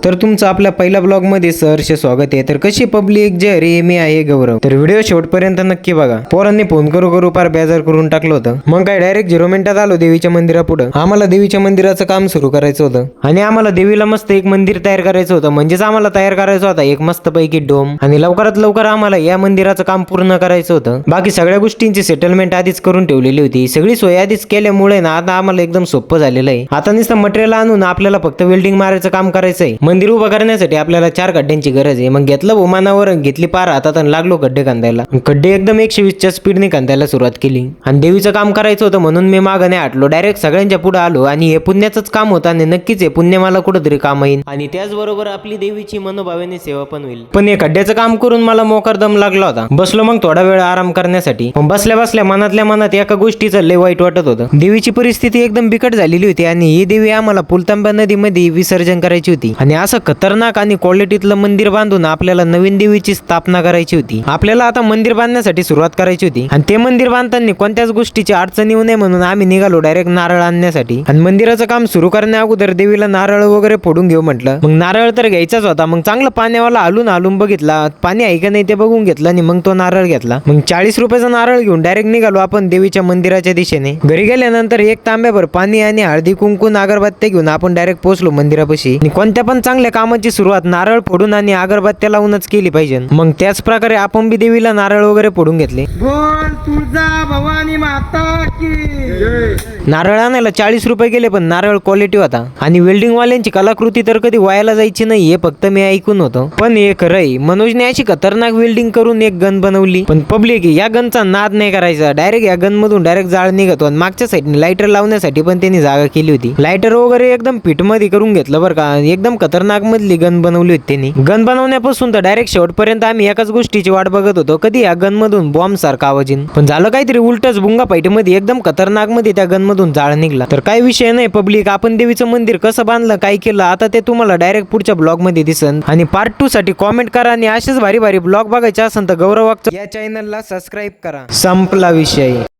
तर तुमचं आपल्या पहिल्या ब्लॉग मध्ये सहर्ष स्वागत आहे। तर कशी पब्लिक जय रे, मी आहे गौरव। तर व्हिडिओ शेवटपर्यंत नक्की बघा। पोरांनी फोन करू पार बेजार करून टाकलं होतं। मग काय डायरेक्ट 0 मिनिटात आलो देवीच्या मंदिरापुढे। आम्हाला देवीच्या मंदिराचं काम सुरू करायचं होतं आणि आम्हाला देवीला मस्त एक मंदिर तयार करायचं होतं। म्हणजेच आम्हाला तयार करायचं होता एक मस्त पैकी डोम आणि लवकरात लवकर आम्हाला या मंदिराचं काम पूर्ण करायचं होतं। बाकी सगळ्या गोष्टींची सेटलमेंट आधीच करून ठेवलेली होती। सगळी सोय आधीच केल्यामुळे ना आता आम्हाला एकदम सोपं झालेलं आहे। आता नुसतं मटेरियल आणून आपल्याला फक्त वेल्डिंग मारायचं काम करायचं आहे। मंदिर उभं करण्यासाठी आपल्याला 4 गड्ड्यांची गरज आहे। मग घेतलं विमानावर, घेतली पार हातात आणि लागलो गड्डे खांदायला। गड्डे एकदम 120च्या स्पीडने खांदायला सुरुवात केली आणि देवीचं काम करायचं होतं म्हणून मी मागं नाही हटलो, डायरेक्ट सगळ्यांच्या पुढे आलो। आणि हे पुण्याचंच काम होतं आणि नक्कीच हे पुण्य मला कुठेतरी काम येईल आणि त्याचबरोबर आपली देवीची मनोभावेने सेवा पण होईल। पण हे खड्ड्याचं काम करून मला मोकार दम लागला होता। बसलो मग थोडा वेळ आराम करण्यासाठी। पण बसल्या बसल्या मनातल्या मनात एका गोष्टीचं लय वाईट वाटत होतं। देवीची परिस्थिती एकदम बिकट झालेली होती आणि ही देवी आम्हाला पुलतांबा नदीमध्ये विसर्जन करायची होती आणि असं खतरनाक आणि क्वालिटीतलं मंदिर बांधून आपल्याला नवीन देवीची स्थापना करायची होती। आपल्याला आता मंदिर बांधण्यासाठी सुरुवात करायची होती आणि ते मंदिर बांधताना कोणत्याच गोष्टीची अडचण येऊ नये म्हणून आम्ही निघालो डायरेक्ट नारळ आणण्यासाठी। आणि मंदिराचं काम सुरू करण्या अगोदर देवीला नारळ वगैरे फोडून घेऊ म्हटलं। मग नारळ तर घ्यायचाच होता। मग चांगलं पाण्यावाला हलून बघितला, पाणी आहे का नाही ते बघून घेतलं आणि मग तो नारळ घेतला। मग 40 रुपयाचा नारळ घेऊन डायरेक्ट निघालो आपण देवीच्या मंदिराच्या दिशेने। घरी गेल्यानंतर एक तांब्याभर पाणी आणि हळदी कुंकू अगरबत्त्या घेऊन आपण डायरेक्ट पोहोचलो मंदिरापाशी। आणि कोणत्या पण चांगल्या कामाची सुरुवात नारळ फोडून आणि अगरबत्त्या लावूनच केली पाहिजे। मग त्याच प्रकारे आपण बी देवीला नारळ वगैरे फोडून घेतले। बोल तुळजा भवानी माता की जय। नारळ आणायला 40 रुपये गेले पण नारळ क्वालिटी होता आणि वेल्डिंग वाल्यांची कलाकृती तर कधी वायाला जायची नाही हे फक्त मी ऐकून होतं। पण हे खरंय, मनोजने अशी खतरनाक वेल्डिंग करून एक गन बनवली। पण पब्लिक या गनचा नाद नाही करायचा, डायरेक्ट या गन मधून डायरेक्ट जाळ निघतो आणि मागच्या साईडने लायटर लावण्यासाठी पण त्यांनी जागा केली होती। लायटर वगैरे एकदम फिट मध्ये करून घेतलं बरं का, एकदम खतरनाक मधली गन बनवली होती त्यांनी। गन बनवण्यापासून तर डायरेक्ट शेवटपर्यंत आम्ही एकाच गोष्टीची वाट बघत होतो, कधी या गन मधून बॉम्ब सारखा आवाज येईल। पण झालं काहीतरी उलटच, बुंगा फाईट मध्ये एकदम खतरनाक मध्ये त्या गन मधून जाळ निघला। तर काही विषय नाही पब्लिक, आपण देवीचं मंदिर कसं बांधलं काय केलं आता ते तुम्हाला डायरेक्ट पुढच्या ब्लॉग मध्ये दिसन। आणि पार्ट 2 साठी कॉमेंट करा आणि असेच भारी भारी ब्लॉग बघायचे असेल तर गौरव वागचौर या चॅनलला सबस्क्राईब करा। संपला विषय।